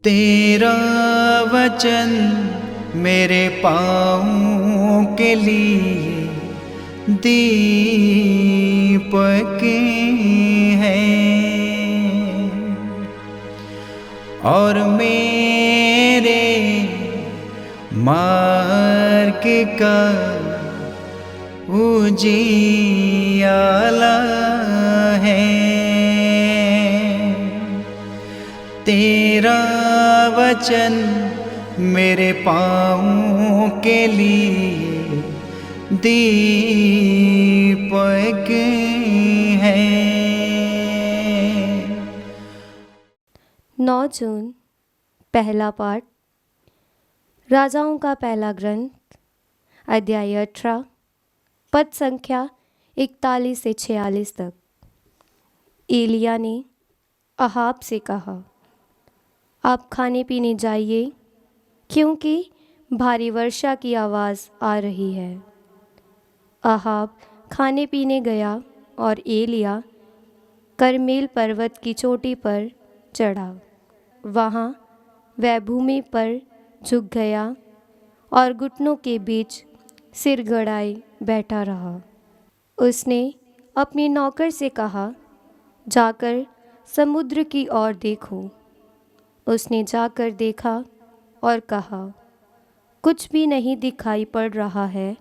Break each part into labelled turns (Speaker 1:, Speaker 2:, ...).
Speaker 1: तेरा वचन मेरे पाँवों के लिए दीपक है और मेरे मार्ग का उजियाला है। तेरा वचन मेरे पाँवों के लिए दीपक है।
Speaker 2: 9 जून पहला पाठ राजाओं का पहला ग्रंथ अध्याय 18 पद संख्या 41 से 46 तक। एलिया ने अहाब से कहा, आप खाने पीने जाइए क्योंकि भारी वर्षा की आवाज़ आ रही है। अहाब खाने पीने गया और एलिया करमेल पर्वत की चोटी पर चढ़ा। वहाँ वह भूमि पर झुक गया और घुटनों के बीच सिर गड़ाए बैठा रहा। उसने अपने नौकर से कहा, जाकर समुद्र की ओर देखो। उसने जाकर देखा और कहा, कुछ भी नहीं दिखाई पड़ रहा है।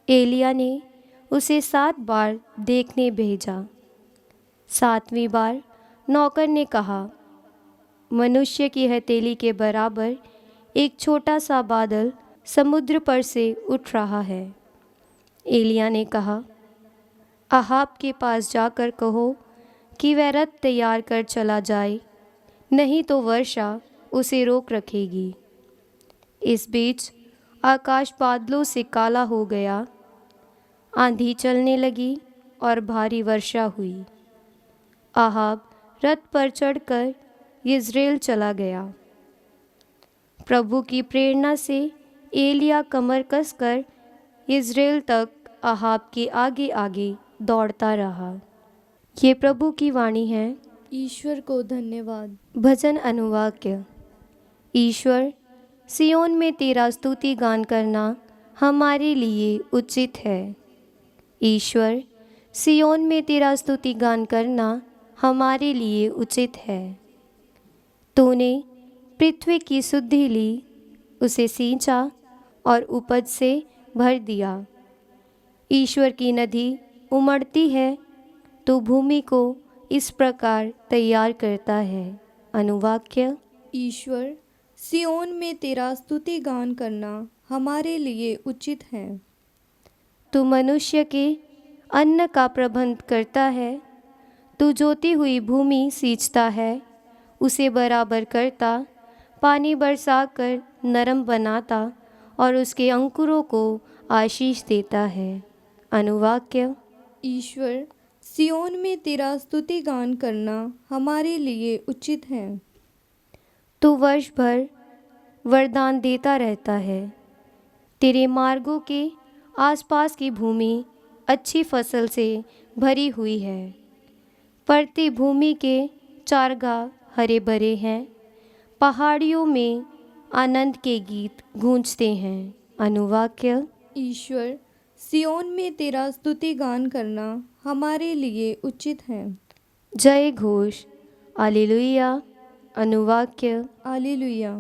Speaker 2: एलिया ने उसे 7 बार देखने भेजा। 7वीं बार नौकर ने कहा, मनुष्य की हथेली के बराबर एक छोटा सा बादल समुद्र पर से उठ रहा है। एलिया ने कहा, अहाब के पास जाकर कहो कि वह रथ तैयार कर चला जाए, नहीं तो वर्षा उसे रोक रखेगी। इस बीच आकाश बादलों से काला हो गया, आंधी चलने लगी और भारी वर्षा हुई। अहाब रथ पर चढ़कर यिज्रेल चला गया। प्रभु की प्रेरणा से एलिया कमर कसकर यिज्रेल तक अहाब के आगे आगे दौड़ता रहा। ये प्रभु की वाणी है।
Speaker 3: ईश्वर को धन्यवाद।
Speaker 2: भजन अनुवाक्य। ईश्वर, सियोन में तेरा स्तुति गान करना हमारे लिए उचित है। ईश्वर, सियोन में तेरा स्तुति गान करना हमारे लिए उचित है। तूने पृथ्वी की सुधि ली, उसे सींचा और उपज से भर दिया। ईश्वर की नदी उमड़ती है, तो भूमि को इस प्रकार तैयार करता है। अनुवाक्य।
Speaker 3: ईश्वर, सियोन में तेरा स्तुति गान करना हमारे लिए उचित है।
Speaker 2: तू मनुष्य के अन्न का प्रबंध करता है। तू जोती हुई भूमि सींचता है, उसे बराबर करता, पानी बरसाकर नरम बनाता और उसके अंकुरों को आशीष देता है। अनुवाक्य।
Speaker 3: ईश्वर, सियोन में तेरा स्तुति गान करना हमारे लिए उचित है।
Speaker 2: तू वर्ष भर वरदान देता रहता है। तेरे मार्गों के आसपास की भूमि अच्छी फसल से भरी हुई है। पड़ती भूमि के चारगाह हरे भरे हैं। पहाड़ियों में आनंद के गीत गूंजते हैं। अनुवाक्य।
Speaker 3: ईश्वर, सियोन में तेरा स्तुति गान करना हमारे लिए उचित है।
Speaker 2: जय घोष। हालेलुया। अनुवाक्य।
Speaker 3: हालेलुया।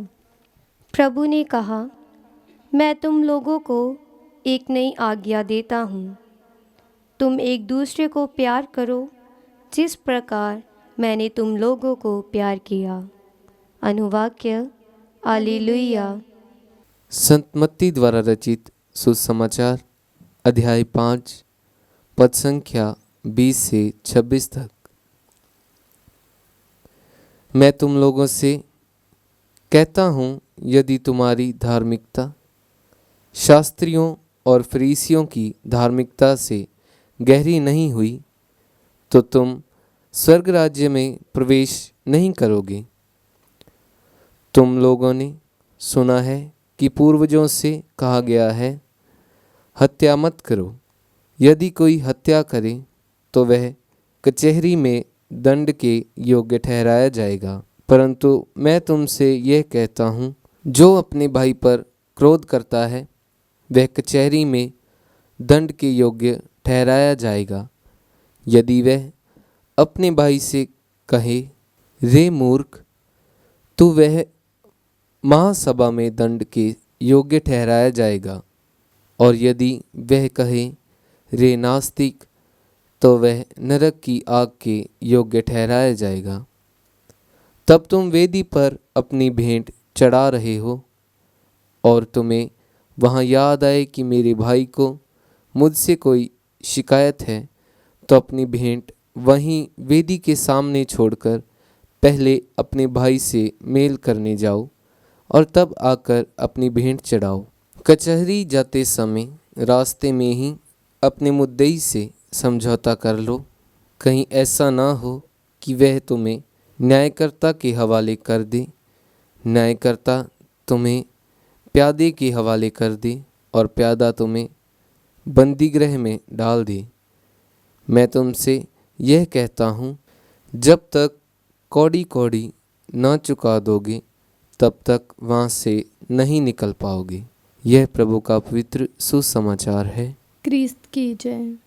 Speaker 2: प्रभु ने कहा, मैं तुम लोगों को एक नई आज्ञा देता हूँ। तुम एक दूसरे को प्यार करो जिस प्रकार मैंने तुम लोगों को प्यार किया। अनुवाक्य। हालेलुया।
Speaker 4: संत मत्ती द्वारा रचित सुसमाचार अध्याय 5 पद संख्या 20 से 26 तक। मैं तुम लोगों से कहता हूँ, यदि तुम्हारी धार्मिकता शास्त्रियों और फरीसियों की धार्मिकता से गहरी नहीं हुई, तो तुम स्वर्ग राज्य में प्रवेश नहीं करोगे। तुम लोगों ने सुना है कि पूर्वजों से कहा गया है, हत्या मत करो। यदि कोई हत्या करे तो वह कचहरी में दंड के योग्य ठहराया जाएगा। परंतु मैं तुमसे यह कहता हूँ, जो अपने भाई पर क्रोध करता है वह कचहरी में दंड के योग्य ठहराया जाएगा। यदि वह अपने भाई से कहे, रे मूर्ख, तो वह महासभा में दंड के योग्य ठहराया जाएगा। और यदि वह कहे, रे नास्तिक, तो वह नरक की आग के योग्य ठहराया जाएगा। तब तुम वेदी पर अपनी भेंट चढ़ा रहे हो और तुम्हें वहाँ याद आए कि मेरे भाई को मुझसे कोई शिकायत है, तो अपनी भेंट वहीं वेदी के सामने छोड़कर पहले अपने भाई से मेल करने जाओ और तब आकर अपनी भेंट चढ़ाओ। कचहरी जाते समय रास्ते में ही अपने मुद्दई से समझौता कर लो, कहीं ऐसा ना हो कि वह तुम्हें न्यायकर्ता के हवाले कर दे, न्यायकर्ता तुम्हें प्यादे के हवाले कर दे और प्यादा तुम्हें बंदीगृह में डाल दे। मैं तुमसे यह कहता हूँ, जब तक कौड़ी कौड़ी न चुका दोगे तब तक वहाँ से नहीं निकल पाओगे। यह प्रभु का पवित्र सुसमाचार है।
Speaker 3: क्रिस्त की जय।